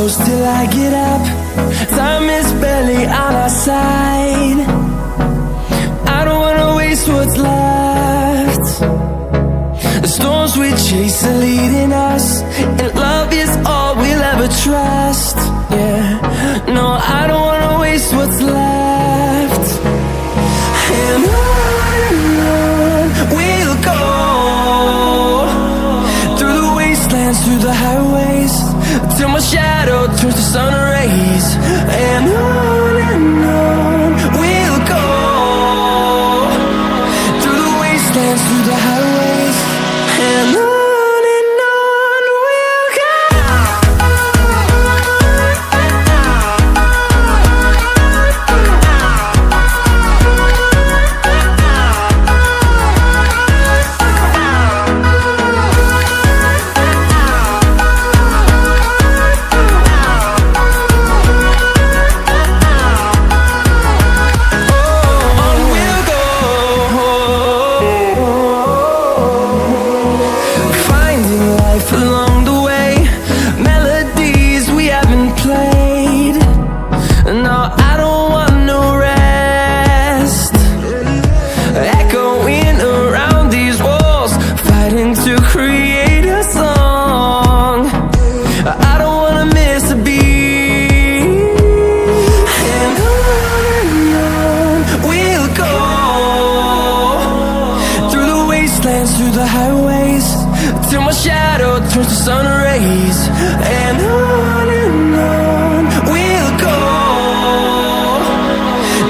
close till I get up. Time is barely on our side. I don't wanna waste what's left. The storms we chase are leading us, and love is all we'll ever trust. Yeah, no, I don't wanna waste what's left. And on we'll go, through the wastelands, through the highways, till my shadow turns to sun rays. And on we'll go, through the wastelands, through the highways, and on. Along the way, melodies we haven't played. No, I don't want no rest. Echoing around these walls, fighting to create a song. I don't wanna miss a beat. And on we'll go, through the wastelands, through the highways, till my shadow turns to sun rays. And on we'll go,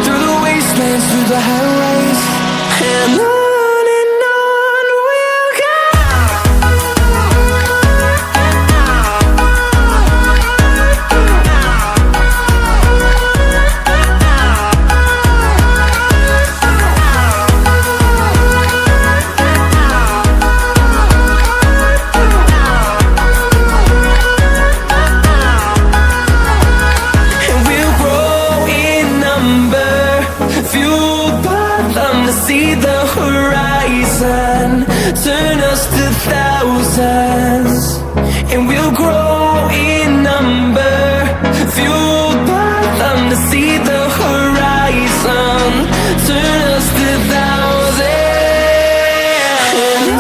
through the wastelands, through the highways, and on we'll go. See the horizon, turn us to thousands, and we'll grow in number, fueled by them to see the horizon, turn us to thousands. And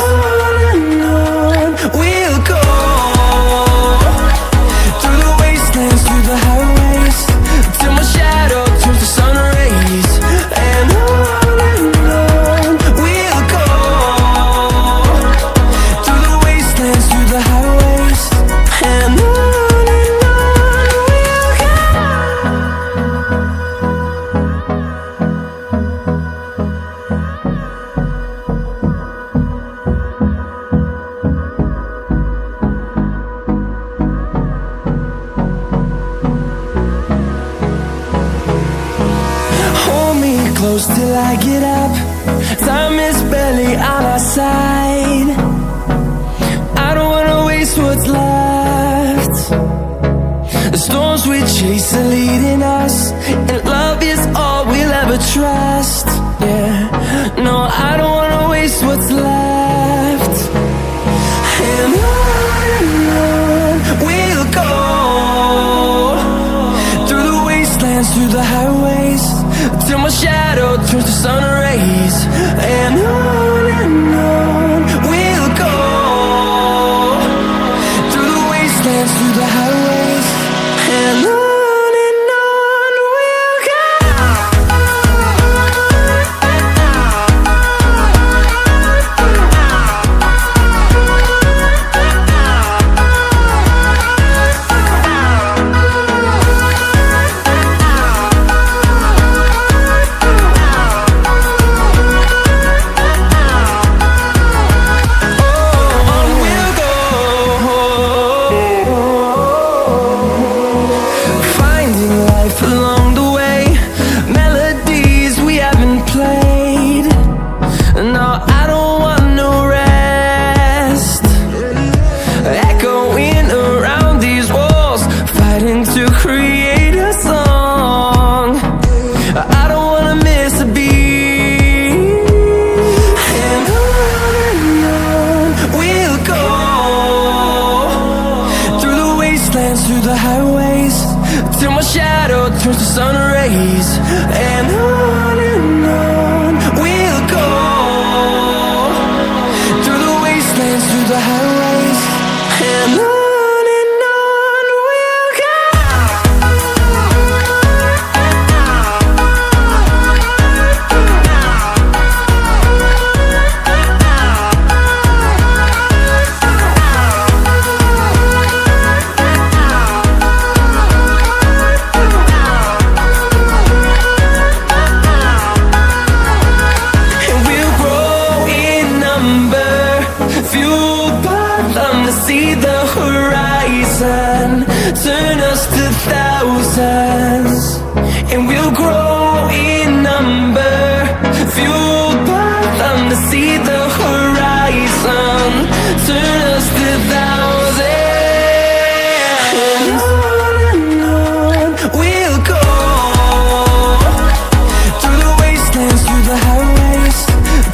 on we'll go, through the wastelands, through the highways, till my shadow turns to sun rays. And on close till I get up. Time is barely on our side. I don't wanna waste what's left. The storms we chase are leading us, and love is all we'll ever trust. Yeah, no, I don't wanna waste what's left. And on we'll go, through the wastelands, through the highways, till my shadow turns to sun rays. And on we'll go, through the wastelands, through the highways, and on. sun rays. And on we'll go, through the wastelands, through the highways. And on we'll go. See the horizon, turn us to thousands, and we'll grow in number, fueled by them to see the horizon, turn us to thousands. And on we'll go, through the wastelands, through the highways,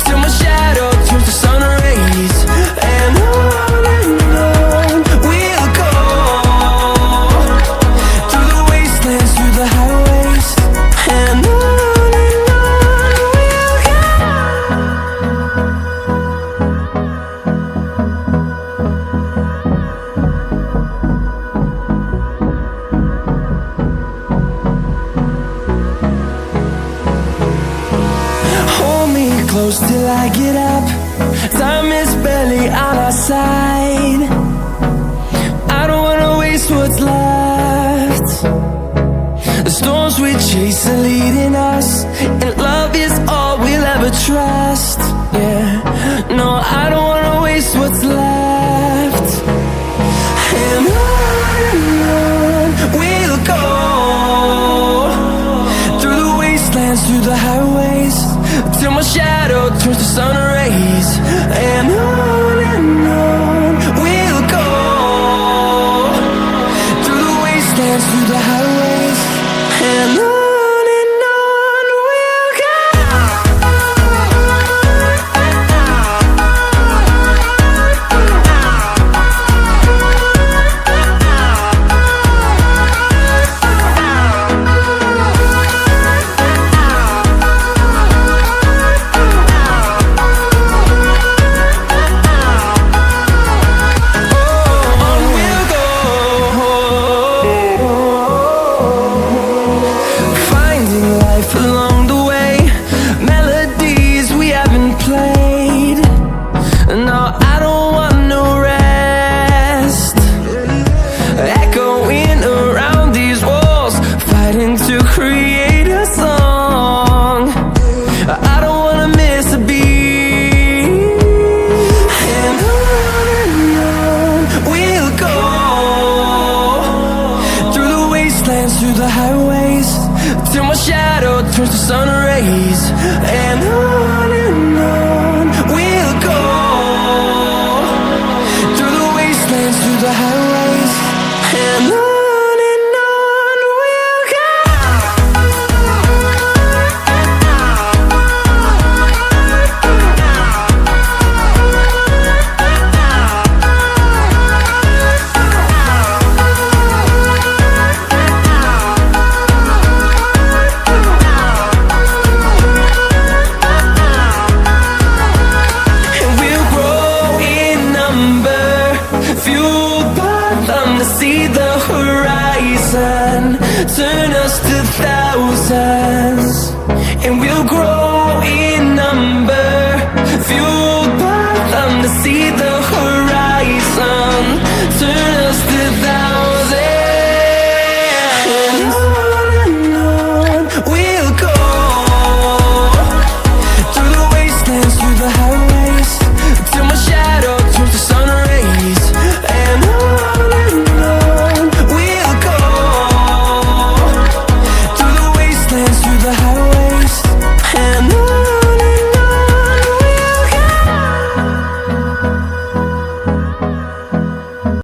till my shadow turns to sun rays. And on close till I get up. Time is barely on our side. I don't wanna waste what's left. The storms we chase are leading us, and love is all we'll ever trust. Yeah, no, I don't wanna waste what's left. And on we'll go, through the wastelands, through the highways, till my shadow turns to sun rays. And on we'll go, through the wastelands, through the highways. And on we'll go. Along the way, melodies we haven't played. No, I don't want no rest. Echoing around these walls, fighting to create a song. I don't wanna miss a beat. And on we'll go, through the wastelands, through the highways, till my shadow turns to sun rays. And on we'll go, through the wastelands, through the highways. And on we'll go. See the horizon, turn us to thousands, and we'll grow